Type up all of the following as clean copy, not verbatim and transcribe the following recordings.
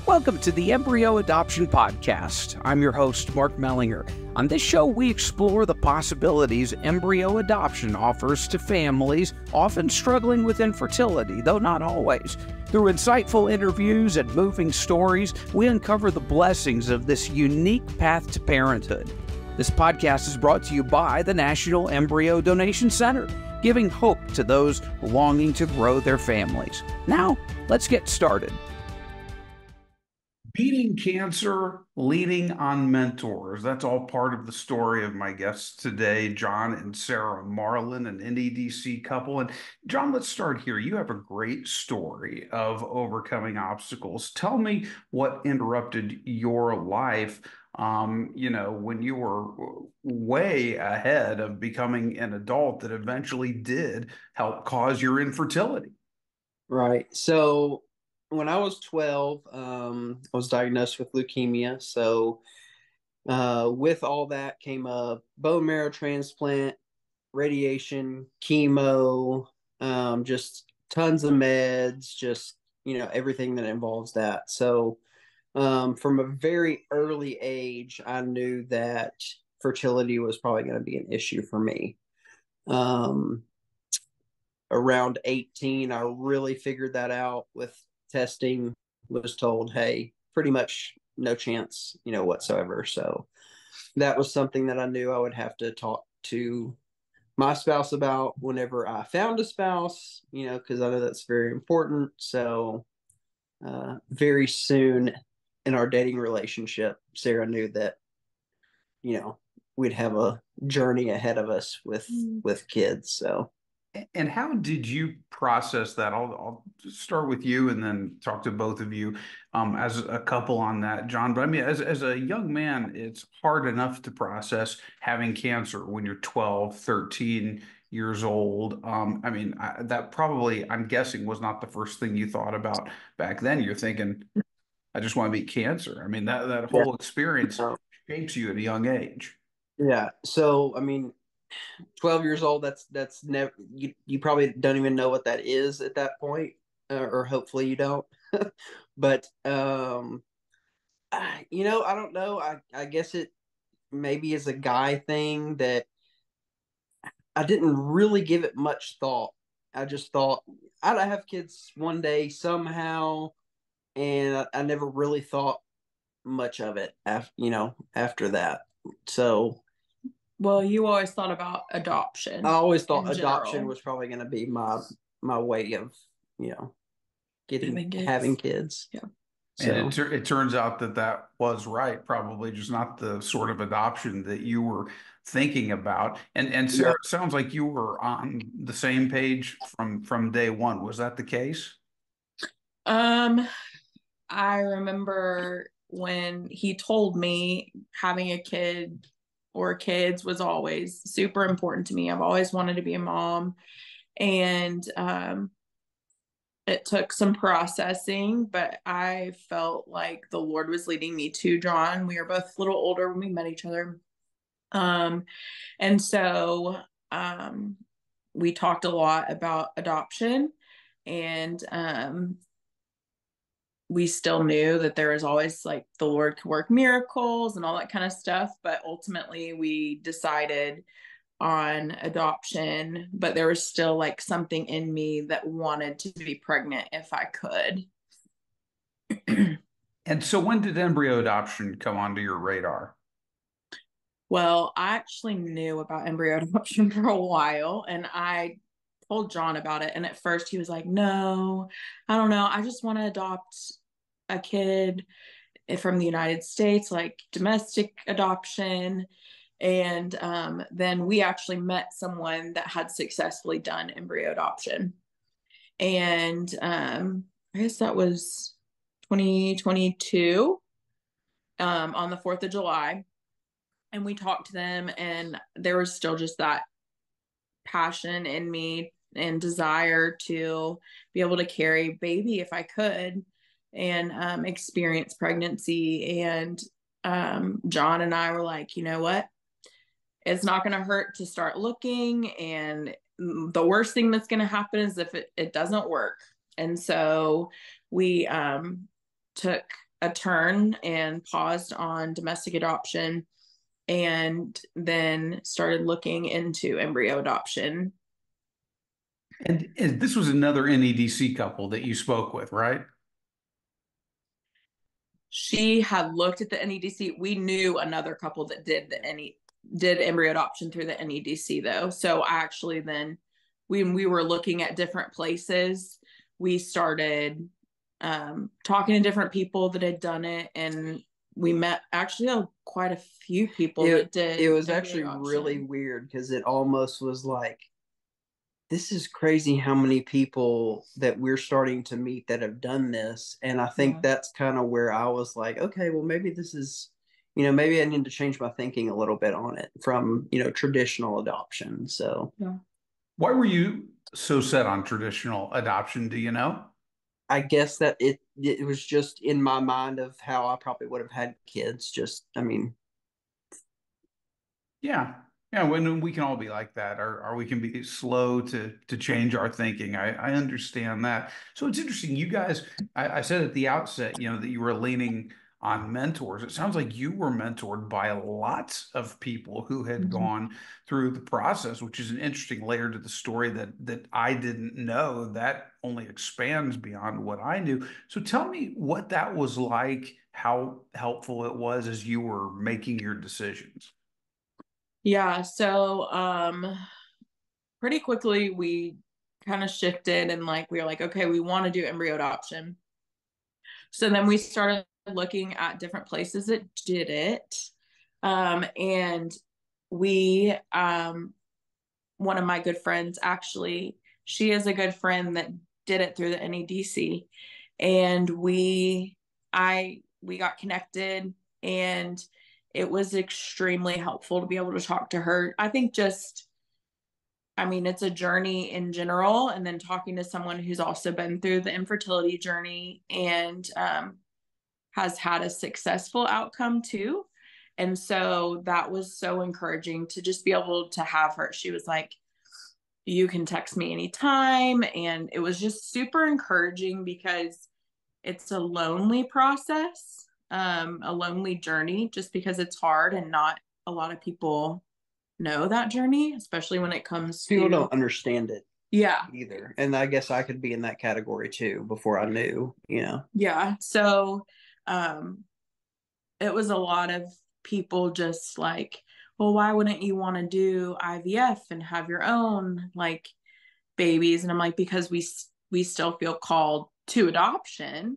Welcome to the Embryo Adoption Podcast. I'm your host, Mark Mellinger. On this show, we explore the possibilities embryo adoption offers to families often struggling with infertility, though not always. Through insightful interviews and moving stories, we uncover the blessings of this unique path to parenthood. This podcast is brought to you by the National Embryo Donation Center, giving hope to those longing to grow their families. Now, let's get started. Beating cancer, leaning on mentors. That's all part of the story of my guests today, John and Sarah Marlin, an NEDC couple. And John, let's start here. You have a great story of overcoming obstacles. Tell me what interrupted your life, when you were way ahead of becoming an adult that eventually did help cause your infertility. Right. So when I was 12, I was diagnosed with leukemia. So with all that came a bone marrow transplant, radiation, chemo, just tons of meds, just, everything that involves that. So from a very early age, I knew that fertility was probably going to be an issue for me. Around 18, I really figured that out with testing, was told, hey, pretty much no chance, whatsoever. So that was something that I knew I would have to talk to my spouse about whenever I found a spouse, because I know that's very important. So very soon in our dating relationship, Sarah knew that, we'd have a journey ahead of us with kids. So. And how did you process that? I'll start with you and then talk to both of you as a couple on that, John. But I mean, as a young man, it's hard enough to process having cancer when you're 12, 13 years old. That probably, I'm guessing, was not the first thing you thought about back then. You're thinking, I just want to beat cancer. I mean, that whole experience shapes you at a young age. Yeah. So, 12 years old, that's never, you probably don't even know what that is at that point, or hopefully you don't. But I don't know. I guess it maybe is a guy thing that I didn't really give it much thought. I just thought I'd have kids one day somehow, and I never really thought much of it after that. So. Well, you always thought about adoption. I always thought adoption was probably going to be my way of, having kids. Yeah. So. And it turns out that was right, probably just not the sort of adoption that you were thinking about. And Sarah, it sounds like you were on the same page from day one. Was that the case? I remember when he told me having a kid or kids was always super important to me. I've always wanted to be a mom. And it took some processing, but I felt like the Lord was leading me to John. We were both a little older when we met each other. And so we talked a lot about adoption, and we still knew that there was always like the Lord could work miracles and all that kind of stuff. But ultimately we decided on adoption, but there was still like something in me that wanted to be pregnant if I could. And so when did embryo adoption come onto your radar? Well, I actually knew about embryo adoption for a while, and I told John about it. And at first he was like, no, I don't know. I just want to adopt a kid from the United States, like domestic adoption. And then we actually met someone that had successfully done embryo adoption. And I guess that was 2022 on the 4th of July. And we talked to them, and there was still just that passion in me and desire to be able to carry baby if I could, and experience pregnancy. And John and I were like, you know what? It's not going to hurt to start looking. And the worst thing that's going to happen is if it doesn't work. And so we took a turn and paused on domestic adoption, and then started looking into embryo adoption. And this was another NEDC couple that you spoke with, right? She had looked at the NEDC. We knew another couple that did embryo adoption through the NEDC though. So actually then when we were looking at different places, we started talking to different people that had done it, and we met actually quite a few people that did. It was actually really weird because it almost was like, this is crazy how many people that we're starting to meet that have done this. And I think that's kind of where I was like, okay, well, maybe this is, maybe I need to change my thinking a little bit on it from, traditional adoption. So why were you so set on traditional adoption? Do you know? I guess that it was just in my mind of how I probably would have had kids. Yeah. Yeah, when we can all be like that, or we can be slow to change our thinking. I understand that. So it's interesting. You guys, I said at the outset, that you were leaning on mentors. It sounds like you were mentored by lots of people who had gone through the process, which is an interesting layer to the story that I didn't know. That only expands beyond what I knew. So tell me what that was like, how helpful it was as you were making your decisions. Yeah, so pretty quickly we kind of shifted, and we were like, okay, we want to do embryo adoption. So then we started looking at different places that did it. And we, one of my good friends, actually, she is a good friend that did it through the NEDC. And we got connected, and it was extremely helpful to be able to talk to her. I think it's a journey in general, and then talking to someone who's also been through the infertility journey and has had a successful outcome too. And so that was so encouraging to just be able to have her. She was like, you can text me anytime. And it was just super encouraging because it's a lonely process. A lonely journey, just because it's hard and not a lot of people know that journey, especially when it comes to people don't understand it either. And I guess I could be in that category too before I knew. So it was a lot of people just like, well, why wouldn't you want to do IVF and have your own babies? And I'm like, because we still feel called to adoption,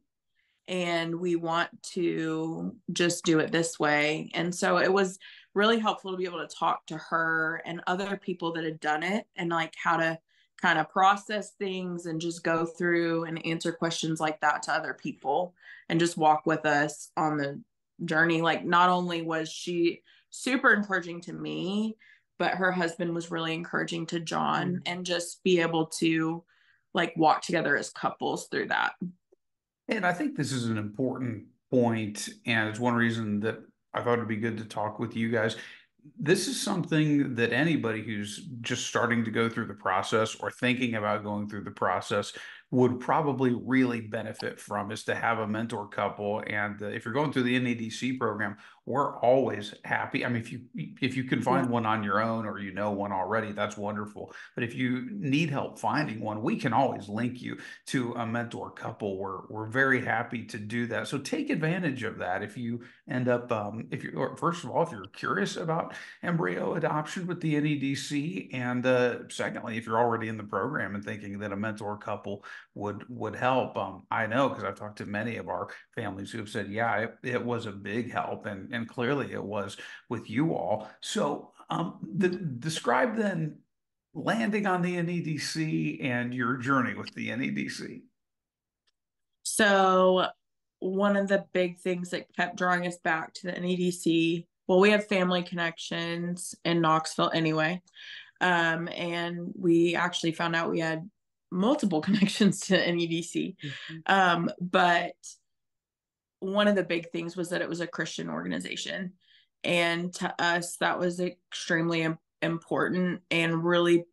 and we want to just do it this way. And so it was really helpful to be able to talk to her and other people that had done it, and how to kind of process things and just go through and answer questions like that to other people and just walk with us on the journey. Not only was she super encouraging to me, but her husband was really encouraging to John, and just be able to walk together as couples through that. And I think this is an important point, and it's one reason that I thought it'd be good to talk with you guys. This is something that anybody who's just starting to go through the process or thinking about going through the process would probably really benefit from, is to have a mentor couple. And if you're going through the NEDC program, we're always happy. If you can find one on your own, or one already, that's wonderful. But if you need help finding one, we can always link you to a mentor couple. We're very happy to do that. So take advantage of that. If you end up, first of all, if you're curious about embryo adoption with the NEDC, and secondly, if you're already in the program and thinking that a mentor couple would help. I know, because I've talked to many of our families who have said, yeah, it was a big help, and clearly it was with you all. So describe then landing on the NEDC and your journey with the NEDC. So one of the big things that kept drawing us back to the NEDC, well, we have family connections in Knoxville anyway. And we actually found out we had multiple connections to NEDC. But one of the big things was that it was a Christian organization. And to us, that was extremely important and really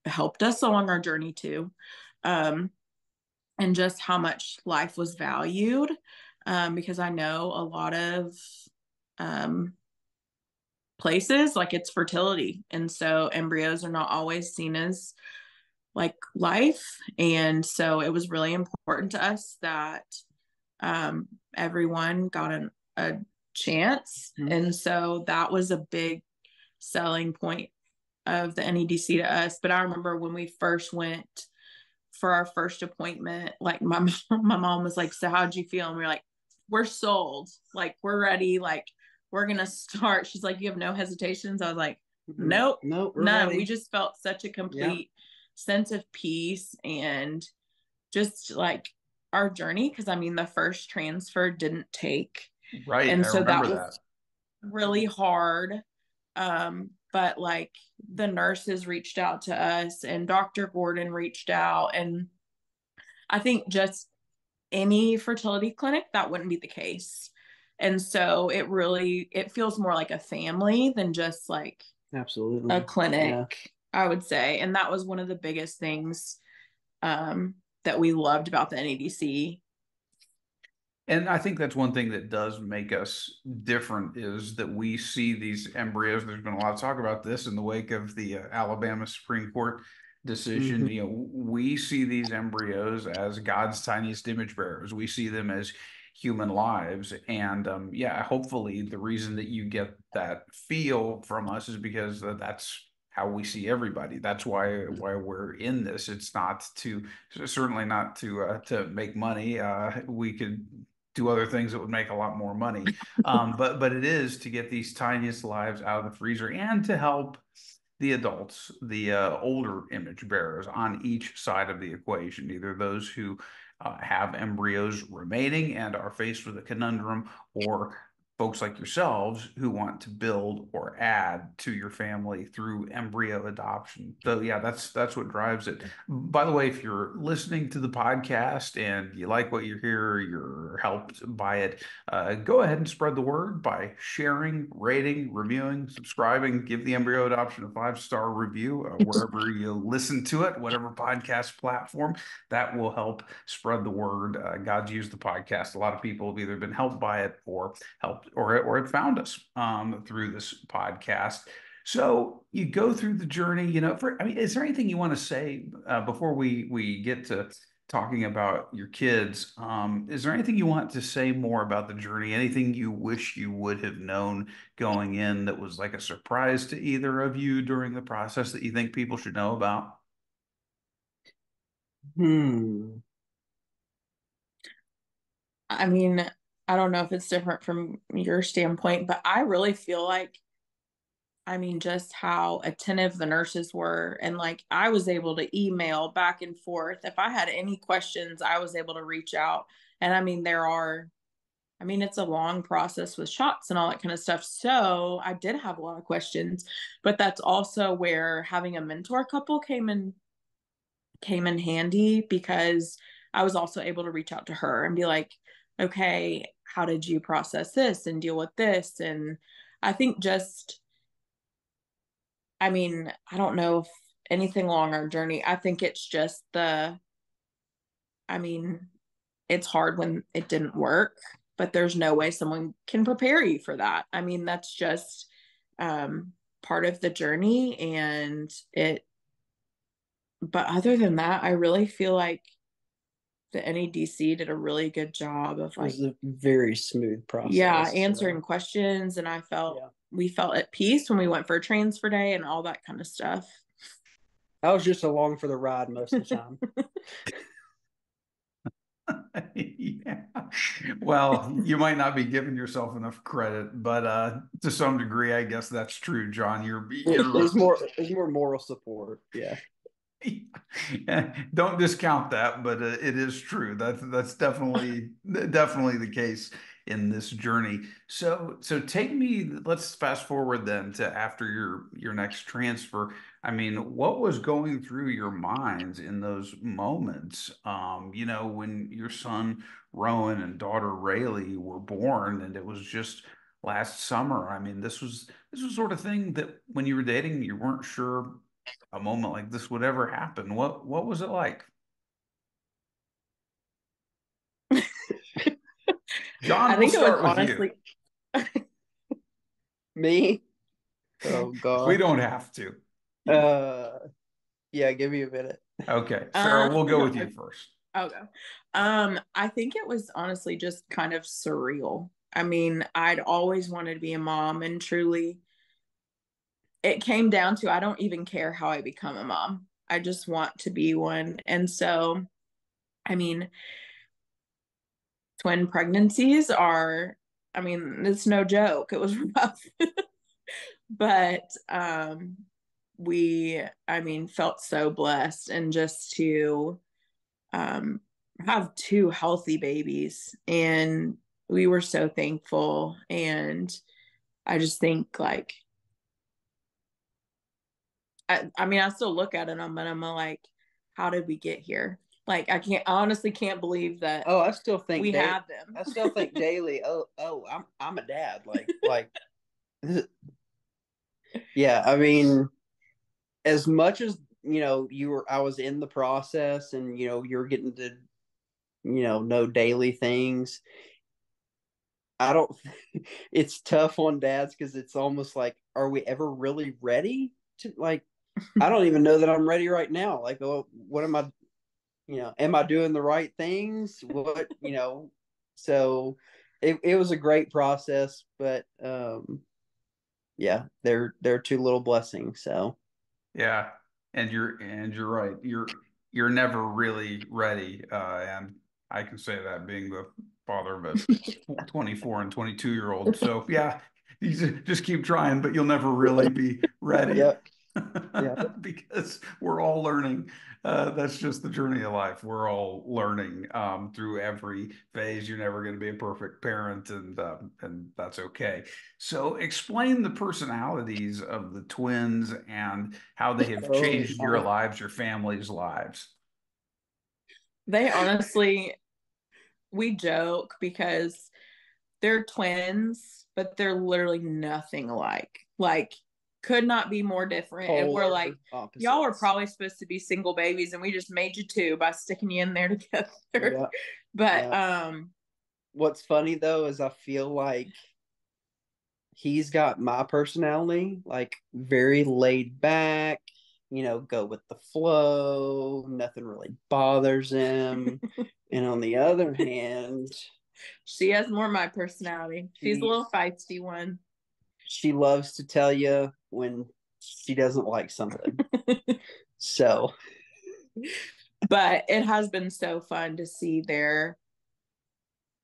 helped us along our journey too. And just how much life was valued. because I know a lot of places, like, it's fertility. And so embryos are not always seen as like life. And so it was really important to us that everyone got a chance. Mm-hmm. And so that was a big selling point of the NEDC to us. But I remember when we first went for our first appointment, like my mom was like, so how'd you feel? And we were like, we're sold, like, we're ready, like, we're gonna start. She's like, you have no hesitations? I was like, nope, none. Ready. We just felt such a complete sense of peace and just like our journey, because I mean the first transfer didn't take right, and so that was really hard. But like the nurses reached out to us and Dr. Gordon reached out, and I think just any fertility clinic that wouldn't be the case. And so it feels more like a family than just like absolutely a clinic, I would say. And that was one of the biggest things that we loved about the NEDC. And I think that's one thing that does make us different, is that we see these embryos. There's been a lot of talk about this in the wake of the Alabama Supreme Court decision. Mm-hmm. We see these embryos as God's tiniest image bearers. We see them as human lives. And hopefully the reason that you get that feel from us is because that's how we see everybody. That's why we're in this. It's not certainly not to make money. We could do other things that would make a lot more money. But it is to get these tiniest lives out of the freezer and to help the adults, the older image bearers on each side of the equation, either those who have embryos remaining and are faced with a conundrum, or folks like yourselves who want to build or add to your family through embryo adoption. So that's what drives it. By the way, if you're listening to the podcast and you like what you hear, you're helped by it, go ahead and spread the word by sharing, rating, reviewing, subscribing. Give the Embryo Adoption a 5-star review wherever you listen to it, whatever podcast platform. That will help spread the word. God's used the podcast. A lot of people have either been helped by it or helped or it found us through this podcast. So you go through the journey, is there anything you want to say before we get to talking about your kids? Is there anything you want to say more about the journey? Anything you wish you would have known going in that was like a surprise to either of you during the process that you think people should know about? I mean, I don't know if it's different from your standpoint, but I really feel like, just how attentive the nurses were. And like, I was able to email back and forth. If I had any questions, I was able to reach out. And it's a long process with shots and all that kind of stuff. So I did have a lot of questions, but that's also where having a mentor couple came in handy, because I was also able to reach out to her and be like, okay, how did you process this and deal with this? And I think I don't know if anything along our journey, I think it's just it's hard when it didn't work, but there's no way someone can prepare you for that. That's just part of the journey, but other than that, I really feel like the NEDC did a really good job of like, it was a very smooth process. Yeah, answering questions, and we felt at peace when we went for a transfer day and all that kind of stuff. I was just along for the ride most of the time. Yeah. Well, you might not be giving yourself enough credit, but to some degree, I guess that's true, John. There's more moral support. Yeah. Don't discount that, but it is true. That's definitely the case in this journey. So let's fast forward then to after your next transfer. What was going through your minds in those moments? When your son Rowan and daughter Rayleigh were born, and it was just last summer. This was sort of thing that when you were dating, you weren't sure a moment like this would ever happen. What was it like? John, I think we'll it was start with honestly. Me? Oh you. God. We don't have to. Yeah, give me a minute. Okay, Sarah, we'll go with you first. Okay. I think it was honestly just kind of surreal. I mean, I'd always wanted to be a mom, and truly, it came down to I don't even care how I become a mom. I just want to be one. And so, I mean, twin pregnancies are, I mean, it's no joke. It was rough. But I mean, felt so blessed, and just to um have two healthy babies, and we were so thankful. And I just think like I mean, I still look at it and I'm like, how did we get here? Like I honestly can't believe that Oh, I still think we had them. I still think daily, I'm a dad. Like yeah, I mean, as much as I was in the process, and you're getting to know daily things. I don't it's tough on dads because it's almost like, are we ever really ready to, like, I don't even know that I'm ready right now. Like, oh, what am I, am I doing the right things? What, so it was a great process, but yeah, they're two little blessings. So Yeah, and you're right. You're never really ready, and I can say that being the father of a 24 and 22-year-old. So yeah, you just keep trying, but you'll never really be ready. yeah, yeah. Because we're all learning. That's just the journey of life. We're all learning through every phase. You're never going to be a perfect parent, and that's okay. So, explain the personalities of the twins and how they have Oh, changed your lives, your family's lives. They honestly, we joke because they're twins, but they're literally nothing alike. Like, could not be more different. And we're like, opposites. y'all are probably supposed to be single babies, and we just made you two by sticking you in there together. Yeah. But Yeah. What's funny though is I feel like he's got my personality, like very laid back, go with the flow, nothing really bothers him. And on the other hand, she has more my personality. She's a little feisty one. She loves to tell you when she doesn't like something. So, but it has been so fun to see their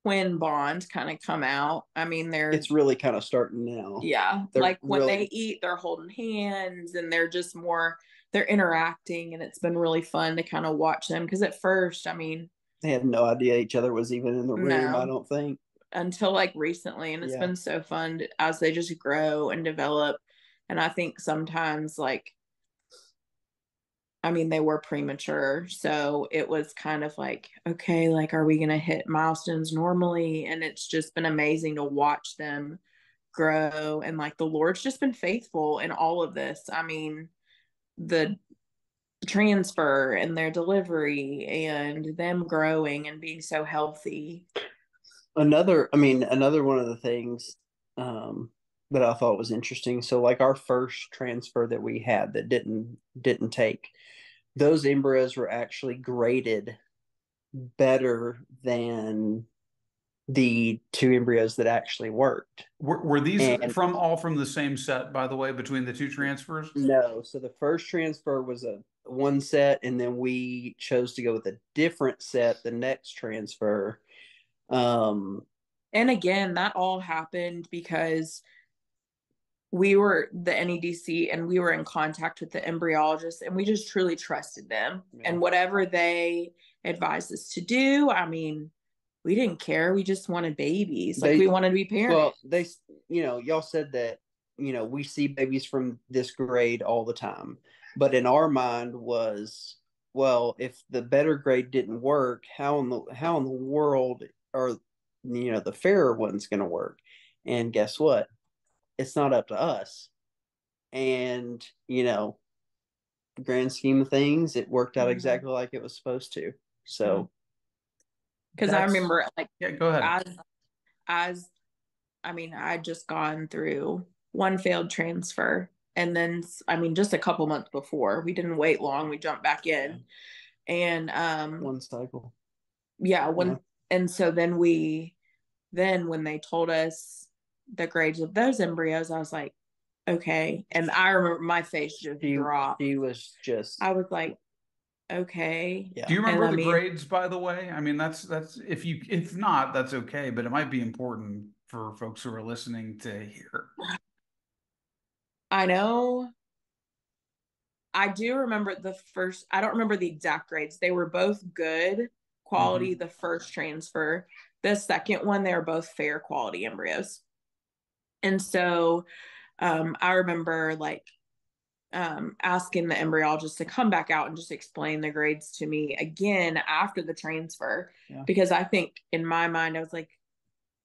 twin bond kind of come out. I mean, it's really kind of starting now. Yeah. They're like when they eat, they're holding hands, and they're just more, they're interacting, and it's been really fun to kind of watch them. Because at first, I mean, they had no idea each other was even in the room, I don't think. Until like recently. And it's been so fun as they just grow and develop. And I think sometimes, like, I mean, they were premature. So it was kind of like, okay, like, are we going to hit milestones normally? And it's just been amazing to watch them grow. And like, the Lord's just been faithful in all of this. I mean, the transfer and their delivery and them growing and being so healthy. Another one of the things that I thought was interesting. So like our first transfer that we had that didn't take, those embryos were actually graded better than the two embryos that actually worked. Were these all from the same set, by the way, between the two transfers? No. So the first transfer was a one set, and then we chose to go with a different set the next transfer. And again, that all happened because we were the NEDC, and we were in contact with the embryologist, and we just truly trusted them. Yeah. And whatever they advised us to do, I mean, we didn't care. We just wanted babies. Like, we wanted to be parents. Well, y'all said that, we see babies from this grade all the time. But in our mind was, well, if the better grade didn't work, how in the world are, the fairer one's going to work? And guess what? It's not up to us. And, grand scheme of things, it worked out exactly like it was supposed to. So. Because I remember, like, yeah, go ahead. I'd just gone through one failed transfer. And then, just a couple months before, we didn't wait long. We jumped back in. And one cycle. Yeah. And so then when they told us the grades of those embryos, I was like, okay. And I remember my face just dropped. I was like, okay. Yeah. Do you remember the grades, by the way? I mean, that's if not, that's okay, but it might be important for folks who are listening to hear. I know. I do remember I don't remember the exact grades. They were both good quality, the first transfer. The second one, they were both fair quality embryos. And so I remember asking the embryologist to come back out and just explain the grades to me again after the transfer. Yeah. Because I think in my mind, I was like,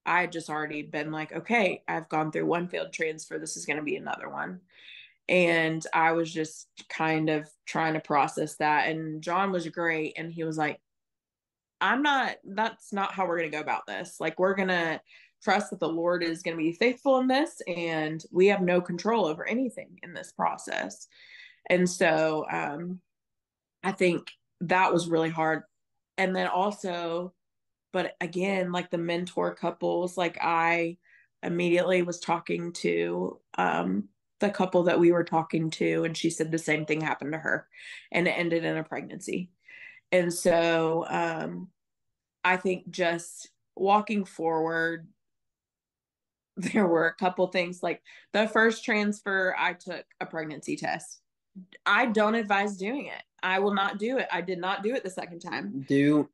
I had just already been like, okay, I've gone through one failed transfer. This is going to be another one. And I was just kind of trying to process that. And John was great. And he was like, that's not how we're going to go about this. Like, we're going to trust that the Lord is going to be faithful in this. And we have no control over anything in this process. And so I think that was really hard. And then also, but again, like the mentor couples, like I immediately was talking to the couple that we were talking to, and she said the same thing happened to her, and it ended in a pregnancy. And so I think just walking forward, there were a couple things. Like the first transfer, I took a pregnancy test. I don't advise doing it. I will not do it. I did not do it the second time. Don't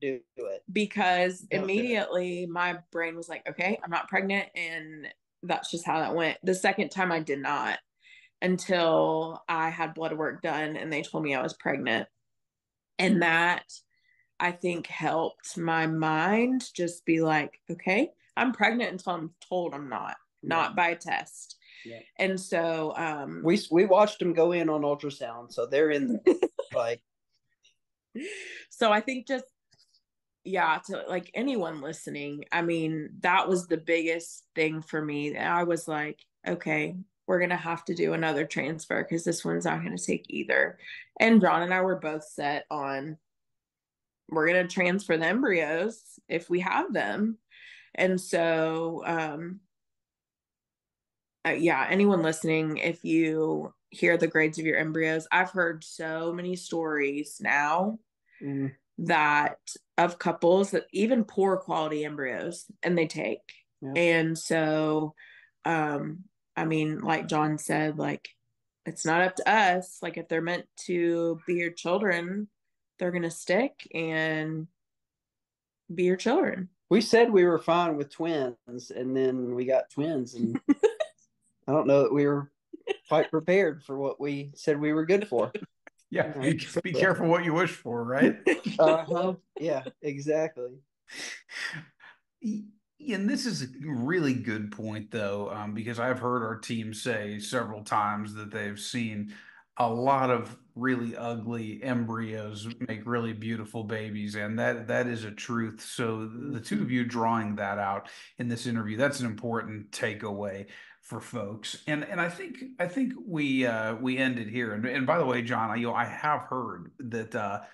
do it. Because immediately my brain was like, okay, I'm not pregnant. And that's just how that went. The second time I did not, until I had blood work done and they told me I was pregnant. And that, I think, helped my mind just be like, okay, I'm pregnant until I'm told I'm not by a test. Yeah. And so we watched them go in on ultrasound, so they're in like. So I think just, yeah, to like anyone listening, I mean, that was the biggest thing for me. I was like, okay, we're going to have to do another transfer because this one's not going to take either. And John and I were both set on, we're going to transfer the embryos if we have them. And so, yeah, anyone listening, if you hear the grades of your embryos, I've heard so many stories now that of couples that even poor quality embryos and they take. Yep. And so, I mean, like John said, like, it's not up to us. Like, if they're meant to be your children, they're going to stick and be your children. We said we were fine with twins, and then we got twins, and I don't know that we were quite prepared for what we said we were good for. Yeah, be careful what you wish for, right? Yeah, exactly. And this is a really good point, though, because I've heard our team say several times that they've seen a lot of really ugly embryos make really beautiful babies, and that is a truth. So the two of you drawing that out in this interview, that's an important takeaway for folks. And I think we ended here. And by the way, John, I have heard that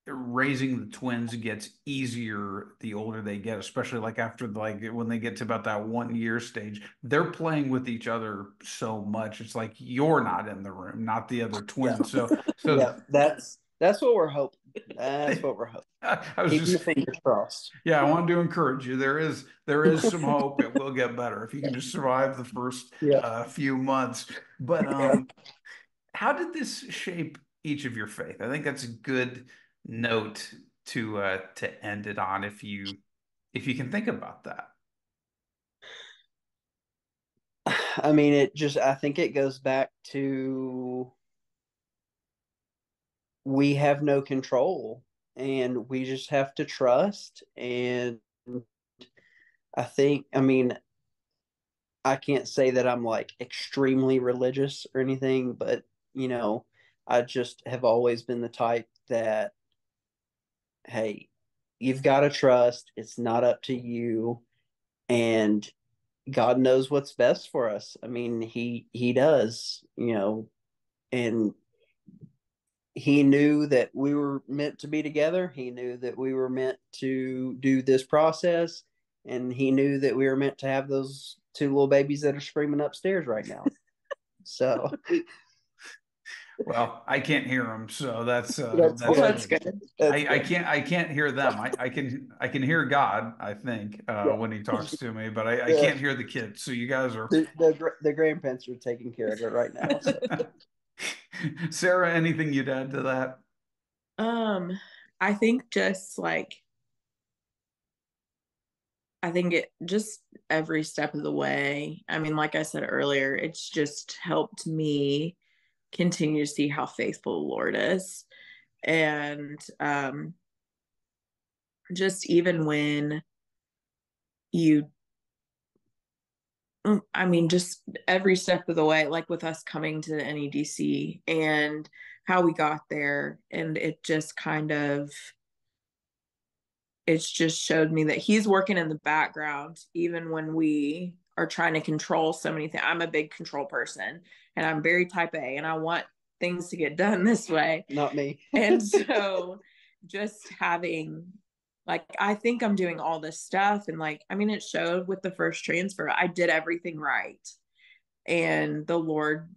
raising the twins gets easier the older they get, especially like after when they get to about that 1 year stage. They're playing with each other so much. It's like you're not in the room, not the other twins. Yeah. So yeah, that's what we're hoping. That's what we're hoping. I was Keep your fingers crossed. Yeah, I wanted to encourage you. There is some hope. It will get better if you can just survive the first few months. But how did this shape each of your faith? I think that's a good note to end it on, if you can think about that. I mean, I think it goes back to, we have no control and we just have to trust. And I can't say that I'm like extremely religious or anything, but I just have always been the type that, hey, you've got to trust. It's not up to you. and God knows what's best for us. I mean, he does, and he knew that we were meant to be together. He knew that we were meant to do this process, and he knew that we were meant to have those 2 little babies that are screaming upstairs right now. So, well, I can't hear them, so that's good. I can't hear them. I can hear God, I think, when he talks to me, but I can't hear the kids. So you guys are the grandparents are taking care of it right now. So. Sarah, anything you'd add to that? I think it just every step of the way. I mean, like I said earlier, it's just helped me continue to see how faithful the Lord is. And just even when just every step of the way, like with us coming to the NEDC and how we got there, and it's just showed me that he's working in the background, even when we are trying to control so many things. I'm a big control person, and I'm very type A, and I want things to get done this way. Not me. And so just having, I think I'm doing all this stuff, and it showed with the first transfer. I did everything right, and the Lord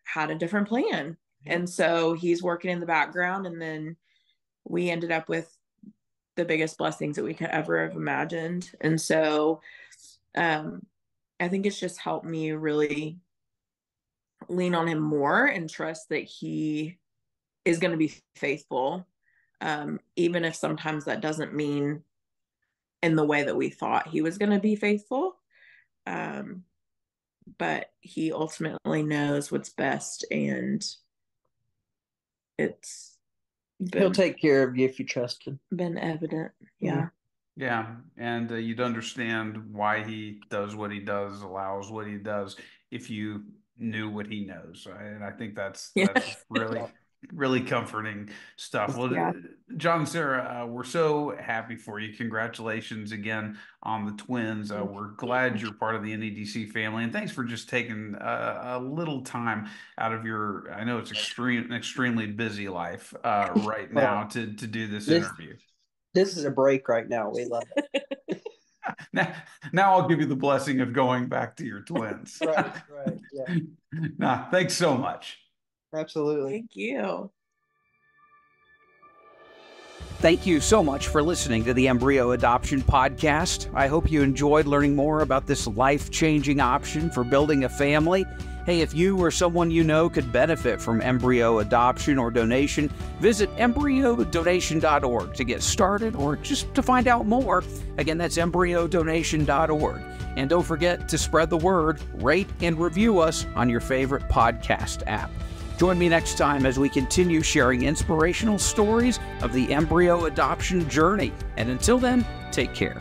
had a different plan. And so he's working in the background, and then we ended up with the biggest blessings that we could ever have imagined. And so I think it's just helped me really lean on him more and trust that he is going to be faithful, even if sometimes that doesn't mean in the way that we thought he was going to be faithful. But he ultimately knows what's best, and he'll take care of you if you trust him. Been evident. Yeah. Yeah. And you'd understand why he does what he does, allows what he does, if you knew what he knows. And I think that's really, really comforting stuff. Well, yeah. John and Sarah, we're so happy for you. Congratulations again on the twins. We're glad you're part of the NEDC family, and thanks for just taking a little time out of your, I know it's an extremely busy life right now to do this interview. This is a break right now. We love it. Now I'll give you the blessing of going back to your twins. Right. Yeah. Nah, thanks so much. Absolutely. Thank you. Thank you so much for listening to the Embryo Adoption Podcast. I hope you enjoyed learning more about this life-changing option for building a family. Hey, if you or someone you know could benefit from embryo adoption or donation, visit embryodonation.org to get started or just to find out more. Again, that's embryodonation.org. And don't forget to spread the word, rate, and review us on your favorite podcast app. Join me next time as we continue sharing inspirational stories of the embryo adoption journey. And until then, take care.